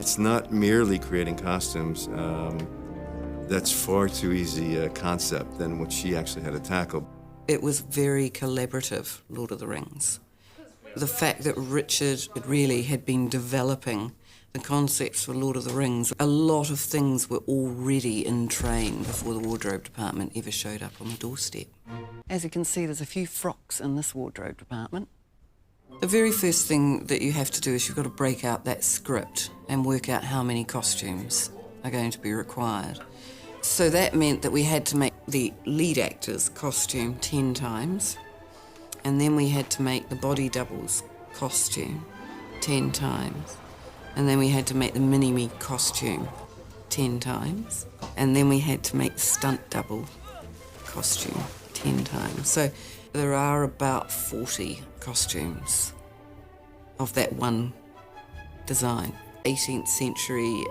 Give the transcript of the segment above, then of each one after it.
It's not merely creating costumes. That's far too easy a concept than what she actually had to tackle. It was very collaborative, Lord of the Rings. The fact that Richard really had been developing the concepts for Lord of the Rings, a lot of things were already in train before the wardrobe department ever showed up on the doorstep. As you can see, there's a few frocks in this wardrobe department. The very first thing that you have to do is you've got to break out that script and work out how many costumes are going to be required. So that meant that we had to make the lead actor's costume 10 times, and then we had to make the body double's costume 10 times, and then we had to make the mini-me costume 10 times, and then we had to make the stunt double costume 10 times. So there are about 40 costumes of that one design. 18th century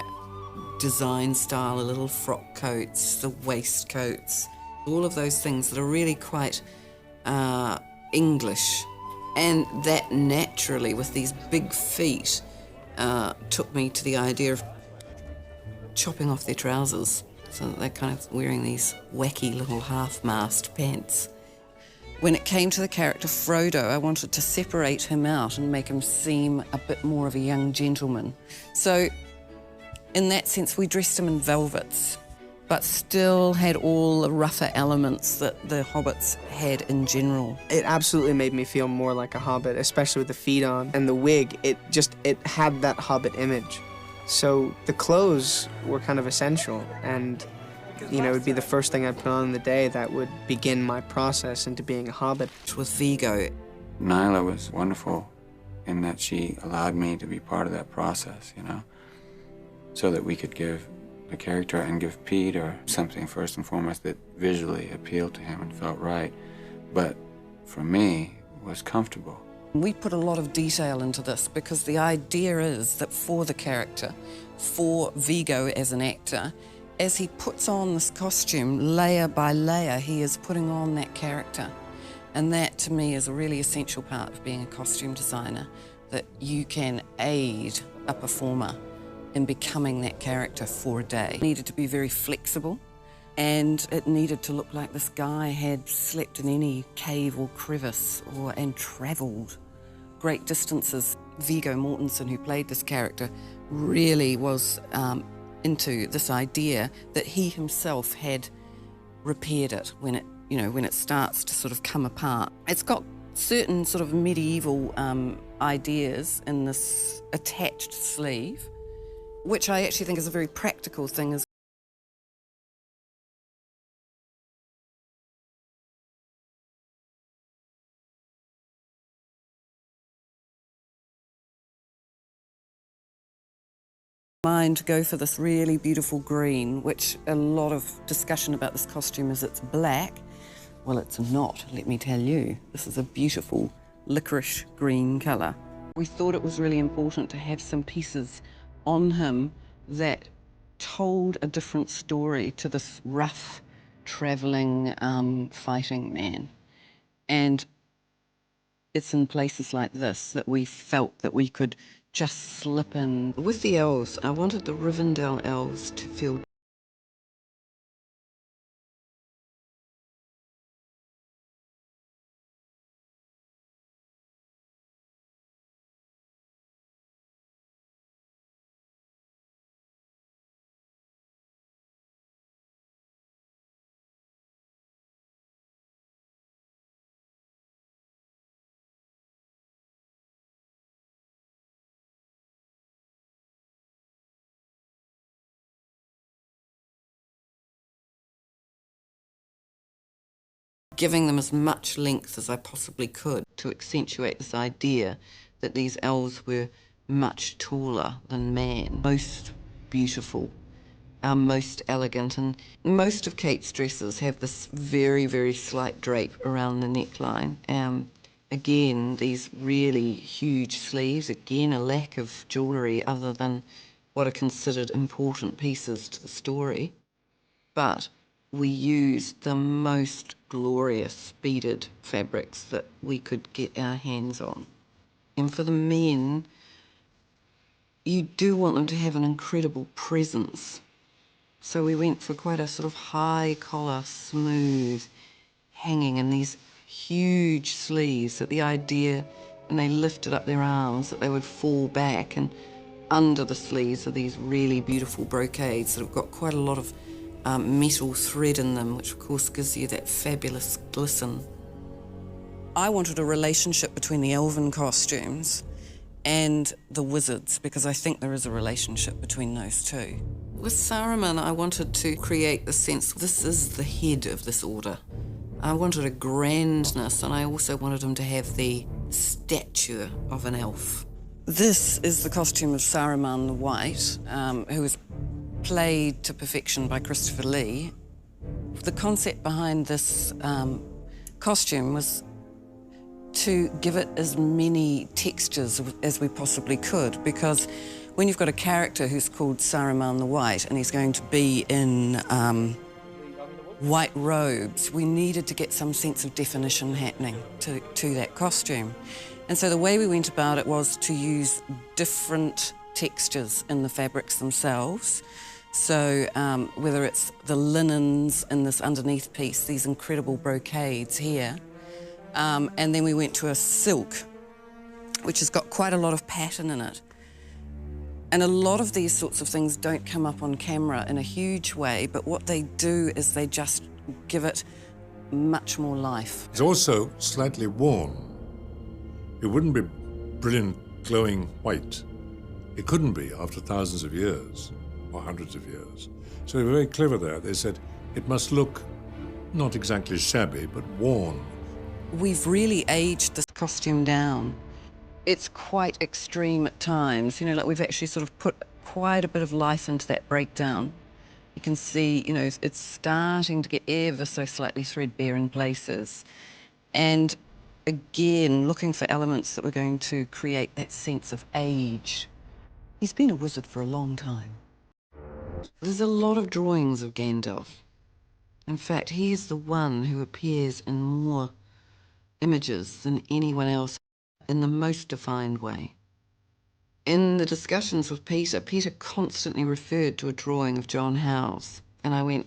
design style, the little frock coats, the waistcoats, all of those things that are really quite English. And that naturally, with these big feet, took me to the idea of chopping off their trousers so that they're kind of wearing these wacky little half-mast pants. When it came to the character Frodo, I wanted to separate him out and make him seem a bit more of a young gentleman. So in that sense, we dressed him in velvets, but still had all the rougher elements that the hobbits had in general. It absolutely made me feel more like a hobbit, especially with the feet on and the wig. It had that hobbit image. So the clothes were kind of essential, and you know, it would be the first thing I'd put on in the day that would begin my process into being a hobbit. With Viggo, Nyla was wonderful in that she allowed me to be part of that process, you know, so that we could give the character and give Peter something first and foremost that visually appealed to him and felt right, but for me was comfortable. We put a lot of detail into this because the idea is that for the character, for Viggo as an actor, as he puts on this costume, layer by layer, he is putting on that character. And that, to me, is a really essential part of being a costume designer, that you can aid a performer in becoming that character for a day. It needed to be very flexible, and it needed to look like this guy had slept in any cave or crevice and travelled great distances. Viggo Mortensen, who played this character, really was into this idea that he himself had repaired it when it starts to sort of come apart. It's got certain sort of medieval ideas in this attached sleeve, which I actually think is a very practical thing as mind to go for this really beautiful green, which a lot of discussion about this costume is it's black. Well, it's not, let me tell you. This is a beautiful licorice green colour. We thought it was really important to have some pieces on him that told a different story to this rough, travelling, fighting man. And it's in places like this that we felt that we could just slip in. With the elves, I wanted the Rivendell elves to feel giving them as much length as I possibly could to accentuate this idea that these elves were much taller than man. Most beautiful, most elegant, and most of Kate's dresses have this very, very slight drape around the neckline. Again, these really huge sleeves, again, a lack of jewellery other than what are considered important pieces to the story. But we used the most glorious beaded fabrics that we could get our hands on. And for the men, you do want them to have an incredible presence. So we went for quite a sort of high collar, smooth, hanging in these huge sleeves, that the idea, when they lifted up their arms, that they would fall back, and under the sleeves are these really beautiful brocades that have got quite a lot of metal thread in them, which of course gives you that fabulous glisten. I wanted a relationship between the elven costumes and the wizards, because I think there is a relationship between those two. With Saruman, I wanted to create the sense this is the head of this order. I wanted a grandness, and I also wanted him to have the stature of an elf. This is the costume of Saruman the White, who was played to perfection by Christopher Lee. The concept behind this costume was to give it as many textures as we possibly could, because when you've got a character who's called Saruman the White and he's going to be in white robes, we needed to get some sense of definition happening to that costume. And so the way we went about it was to use different textures in the fabrics themselves. So whether it's the linens in this underneath piece, these incredible brocades here, and then we went to a silk, which has got quite a lot of pattern in it. And a lot of these sorts of things don't come up on camera in a huge way, but what they do is they just give it much more life. It's also slightly worn. It wouldn't be brilliant, glowing white. It couldn't be after thousands of years, or hundreds of years. So they were very clever there. They said it must look not exactly shabby, but worn. We've really aged this costume down. It's quite extreme at times, you know, like we've actually sort of put quite a bit of life into that breakdown. You can see, you know, it's starting to get ever so slightly threadbare in places. And again, looking for elements that were going to create that sense of age. He's been a wizard for a long time. There's a lot of drawings of Gandalf. In fact, he is the one who appears in more images than anyone else in the most defined way. In the discussions with Peter, Peter constantly referred to a drawing of John Howes, and I went,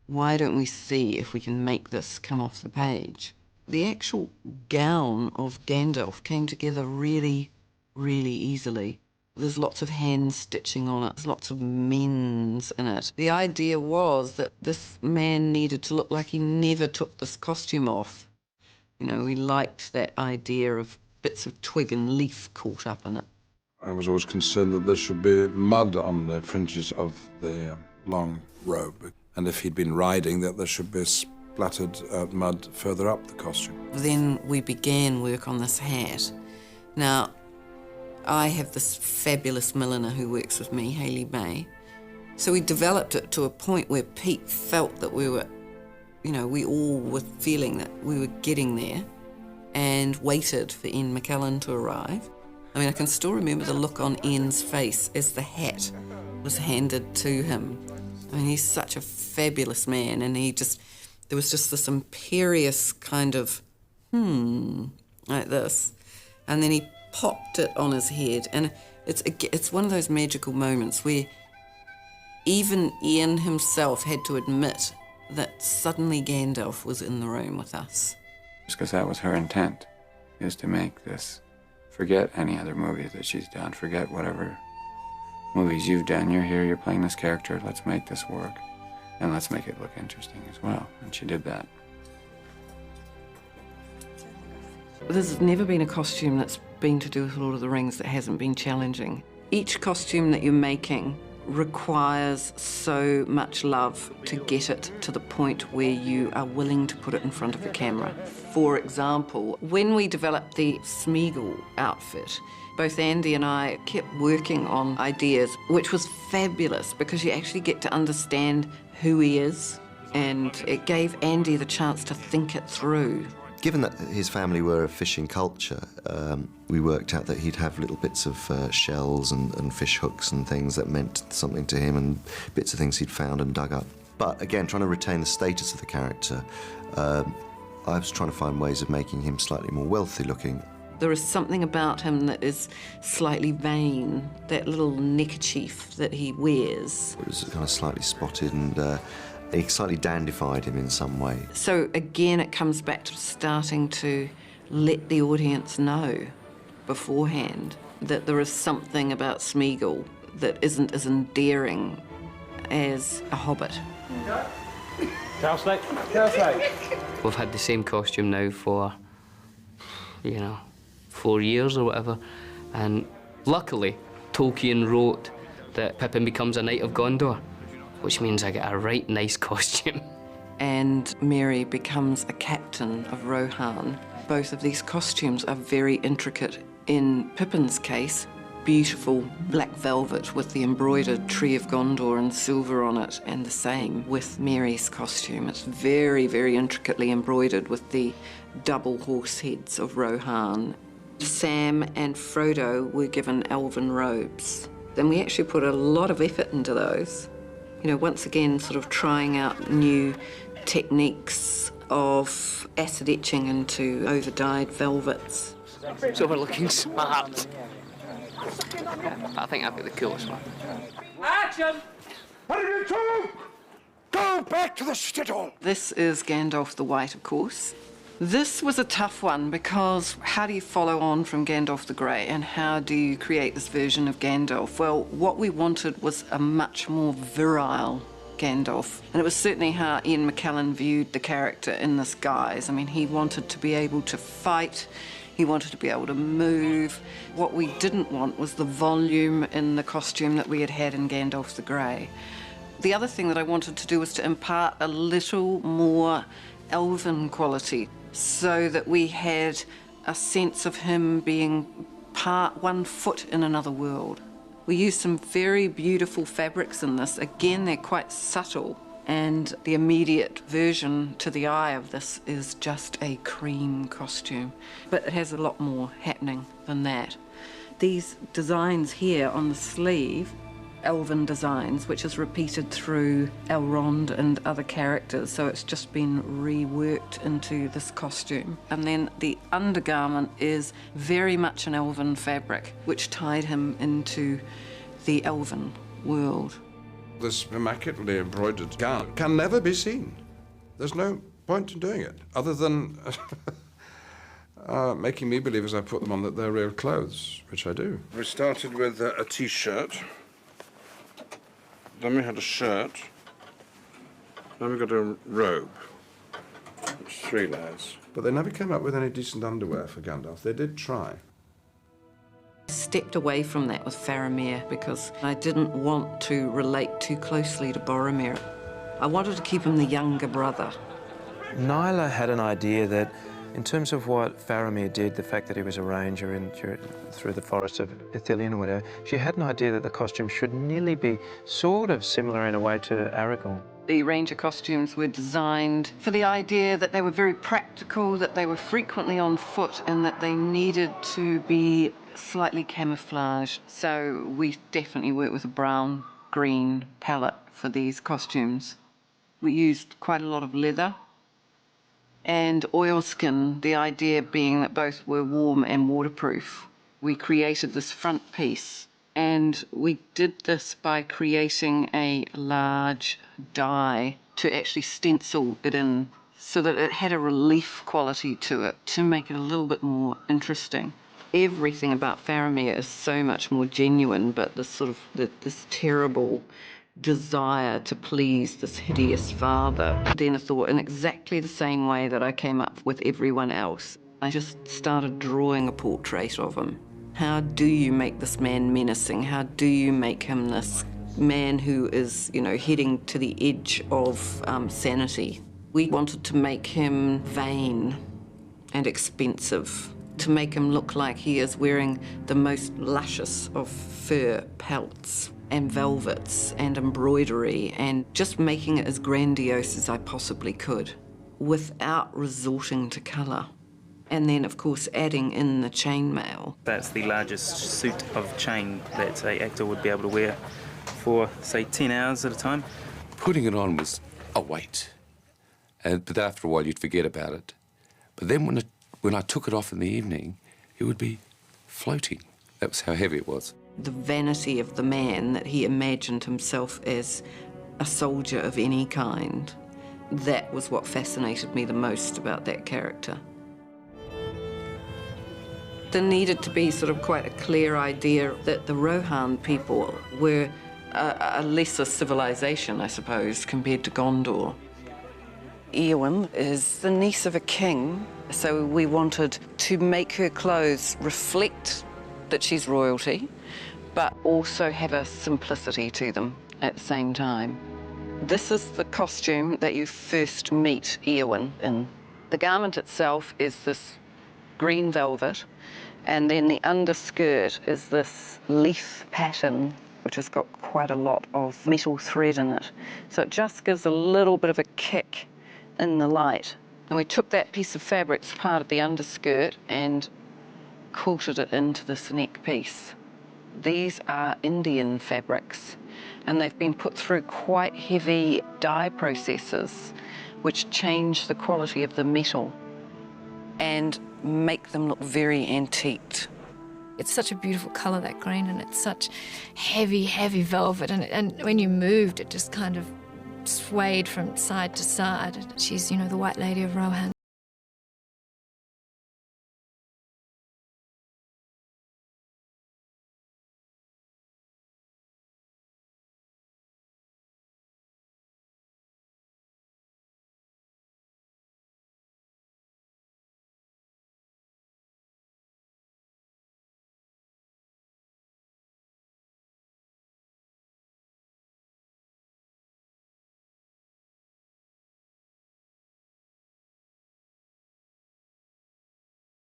why don't we see if we can make this come off the page? The actual gown of Gandalf came together really, really easily. There's lots of hand stitching on it, there's lots of mends in it. The idea was that this man needed to look like he never took this costume off. You know, we liked that idea of bits of twig and leaf caught up in it. I was always concerned that there should be mud on the fringes of the long robe, and if he'd been riding, that there should be splattered mud further up the costume. Then we began work on this hat. Now, I have this fabulous milliner who works with me, Hayley May. So we developed it to a point where Pete felt that we were, you know, we all were feeling that we were getting there, and waited for Ian McKellen to arrive. I mean, I can still remember the look on Ian's face as the hat was handed to him. I mean, he's such a fabulous man, and there was just this imperious kind of, like this. And then he popped it on his head, and it's one of those magical moments where even Ian himself had to admit that suddenly Gandalf was in the room with us. Because that was her intent, is to make this, forget any other movies that she's done, forget whatever movies you've done. You're here, you're playing this character, let's make this work, and let's make it look interesting as well. And she did that. There's never been a costume that's been to do with Lord of the Rings that hasn't been challenging. Each costume that you're making requires so much love to get it to the point where you are willing to put it in front of a camera. For example, when we developed the Smeagol outfit, both Andy and I kept working on ideas, which was fabulous because you actually get to understand who he is, and it gave Andy the chance to think it through. Given that his family were a fishing culture, we worked out that he'd have little bits of shells and fish hooks and things that meant something to him, and bits of things he'd found and dug up. But again, trying to retain the status of the character, I was trying to find ways of making him slightly more wealthy looking. There is something about him that is slightly vain, that little neckerchief that he wears. It was kind of slightly spotted, and he slightly dandified him in some way. So again, it comes back to starting to let the audience know beforehand that there is something about Smeagol that isn't as endearing as a hobbit. We've had the same costume now for, 4 years or whatever, and luckily Tolkien wrote that Pippin becomes a Knight of Gondor, which means I get a right nice costume. And Merry becomes a captain of Rohan. Both of these costumes are very intricate. In Pippin's case, beautiful black velvet with the embroidered Tree of Gondor and silver on it, and the same with Merry's costume. It's very, very intricately embroidered with the double horse heads of Rohan. Sam and Frodo were given elven robes. Then we actually put a lot of effort into those. Once again, sort of trying out new techniques of acid etching into over-dyed velvets. So we're looking smart. I think I've got the coolest one. Action! What did you do? Go back to the shithole! This is Gandalf the White, of course. This was a tough one because how do you follow on from Gandalf the Grey, and how do you create this version of Gandalf? Well, what we wanted was a much more virile Gandalf, and it was certainly how Ian McKellen viewed the character in this guise. I mean, he wanted to be able to fight, he wanted to be able to move. What we didn't want was the volume in the costume that we had had in Gandalf the Grey. The other thing that I wanted to do was to impart a little more elven quality, so that we had a sense of him being one foot in another world. We used some very beautiful fabrics in this. Again, they're quite subtle, and the immediate version to the eye of this is just a cream costume. But it has a lot more happening than that. These designs here on the sleeve, elven designs, which is repeated through Elrond and other characters, so it's just been reworked into this costume. And then the undergarment is very much an elven fabric, which tied him into the elven world. This immaculately embroidered gown can never be seen. There's no point in doing it, other than making me believe as I put them on that they're real clothes, which I do. We started with a T-shirt. Then we had a shirt. Then we got a robe. It's 3 layers. But they never came up with any decent underwear for Gandalf. They did try. I stepped away from that with Faramir because I didn't want to relate too closely to Boromir. I wanted to keep him the younger brother. Nyla had an idea that in terms of what Faramir did, the fact that he was a ranger through the forest of Ithilien or whatever, she had an idea that the costume should nearly be sort of similar in a way to Aragorn. The ranger costumes were designed for the idea that they were very practical, that they were frequently on foot, and that they needed to be slightly camouflaged. So we definitely worked with a brown-green palette for these costumes. We used quite a lot of leather and oilskin, the idea being that both were warm and waterproof. We created this front piece, and we did this by creating a large die to actually stencil it in so that it had a relief quality to it to make it a little bit more interesting. Everything about Faramir is so much more genuine, but this sort of this terrible desire to please this hideous father. Denethor, in exactly the same way that I came up with everyone else. I just started drawing a portrait of him. How do you make this man menacing? How do you make him this man who is, heading to the edge of sanity? We wanted to make him vain and expensive, to make him look like he is wearing the most luscious of fur pelts and velvets and embroidery, and just making it as grandiose as I possibly could without resorting to colour. And then, of course, adding in the chainmail. That's the largest suit of chain that an actor would be able to wear for, say, 10 hours at a time. Putting it on was a weight, but after a while you'd forget about it. But then when I took it off in the evening, it would be floating. That was how heavy it was. The vanity of the man, that he imagined himself as a soldier of any kind, that was what fascinated me the most about that character. There needed to be sort of quite a clear idea that the Rohan people were a lesser civilization, I suppose, compared to Gondor. Eowyn is the niece of a king, so we wanted to make her clothes reflect that she's royalty, but also have a simplicity to them at the same time. This is the costume that you first meet Eowyn in. The garment itself is this green velvet, and then the underskirt is this leaf pattern, which has got quite a lot of metal thread in it. So it just gives a little bit of a kick in the light. And we took that piece of fabric as part of the underskirt and quilted it into this neck piece. These are Indian fabrics, and they've been put through quite heavy dye processes, which change the quality of the metal and make them look very antiqued. It's such a beautiful colour, that green, and it's such heavy, heavy velvet. And when you moved, it just kind of swayed from side to side. She's, you know, the White Lady of Rohan.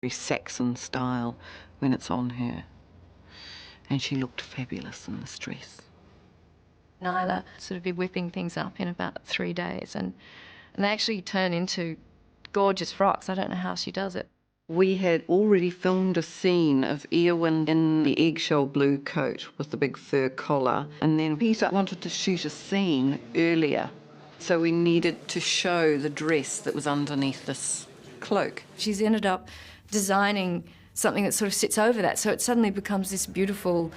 Saxon style when it's on her, and she looked fabulous in this dress. Nyla sort of be whipping things up in about 3 days, and they actually turn into gorgeous frocks. I don't know how she does it. We had already filmed a scene of Eowyn in the eggshell blue coat with the big fur collar, and then Peter wanted to shoot a scene earlier, so we needed to show the dress that was underneath this cloak. She's ended up designing something that sort of sits over that, so it suddenly becomes this beautiful,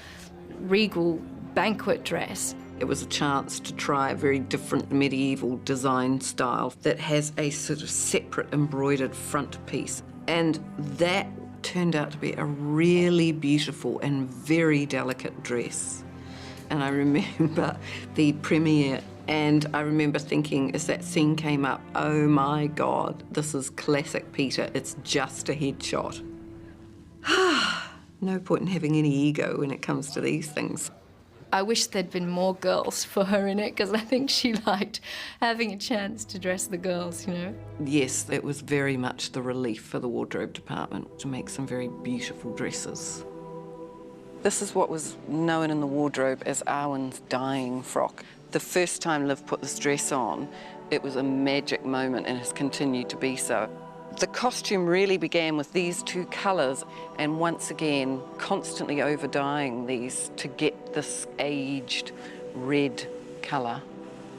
regal banquet dress. It was a chance to try a very different medieval design style that has a sort of separate embroidered front piece, and that turned out to be a really beautiful and very delicate dress. And I remember the premiere, and I remember thinking as that scene came up, oh my God, this is classic Peter, it's just a headshot. No point in having any ego when it comes to these things. I wish there'd been more girls for her in it, because I think she liked having a chance to dress the girls, you know. Yes, it was very much the relief for the wardrobe department to make some very beautiful dresses. This is what was known in the wardrobe as Arwen's dying frock. The first time Liv put this dress on, it was a magic moment and has continued to be so. The costume really began with these two colours, and once again, constantly over-dyeing these to get this aged red colour.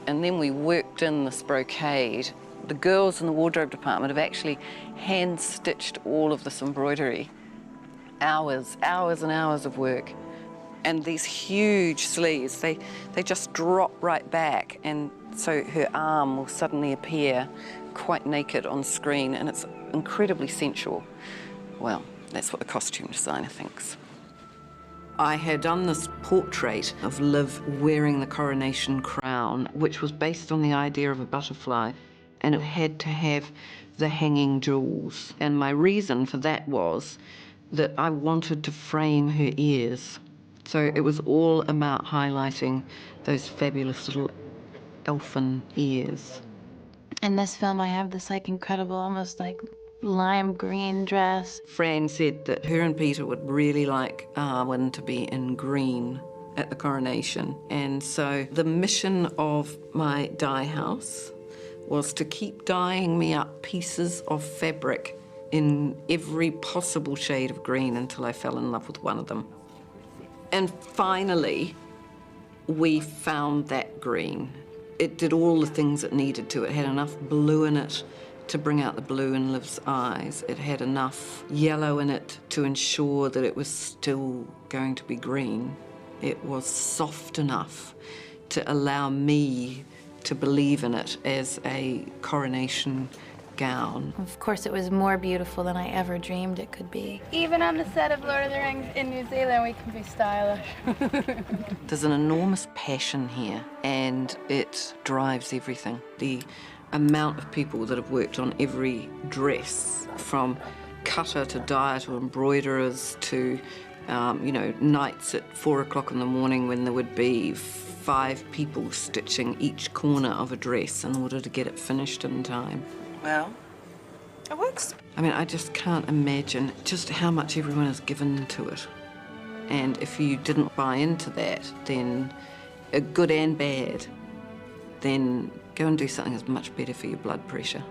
And then we worked in this brocade. The girls in the wardrobe department have actually hand-stitched all of this embroidery. Hours and hours of work. And these huge sleeves, they just drop right back, and so her arm will suddenly appear quite naked on screen, and it's incredibly sensual. Well, that's what the costume designer thinks. I had done this portrait of Liv wearing the coronation crown, which was based on the idea of a butterfly, and it had to have the hanging jewels. And my reason for that was that I wanted to frame her ears. So it was all about highlighting those fabulous little elfin ears. In this film, I have this like incredible, almost like lime green dress. Fran said that her and Peter would really like Arwen to be in green at the coronation. And so the mission of my dye house was to keep dyeing me up pieces of fabric in every possible shade of green until I fell in love with one of them. And finally, we found that green. It did all the things it needed to. It had enough blue in it to bring out the blue in Liv's eyes. It had enough yellow in it to ensure that it was still going to be green. It was soft enough to allow me to believe in it as a coronation gown. Of course, it was more beautiful than I ever dreamed it could be. Even on the set of Lord of the Rings in New Zealand, we can be stylish. There's an enormous passion here, and it drives everything. The amount of people that have worked on every dress, from cutter to dyer to embroiderers to, you know, nights at 4 o'clock in the morning when there would be 5 people stitching each corner of a dress in order to get it finished in time. Well, it works. I mean, I just can't imagine just how much everyone has given to it. And if you didn't buy into that, then, good and bad, then go and do something that's much better for your blood pressure.